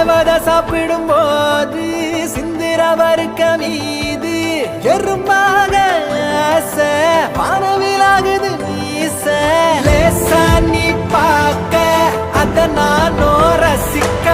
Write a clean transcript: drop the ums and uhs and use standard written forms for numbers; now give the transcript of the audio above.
அவத சாப்பிடும் போது சிந்திரவருக்க மீது எறும்பாக ஆசை வானவிலாகுது வீச லேசா நீ பார்க்க அத நானோ ரசிக்க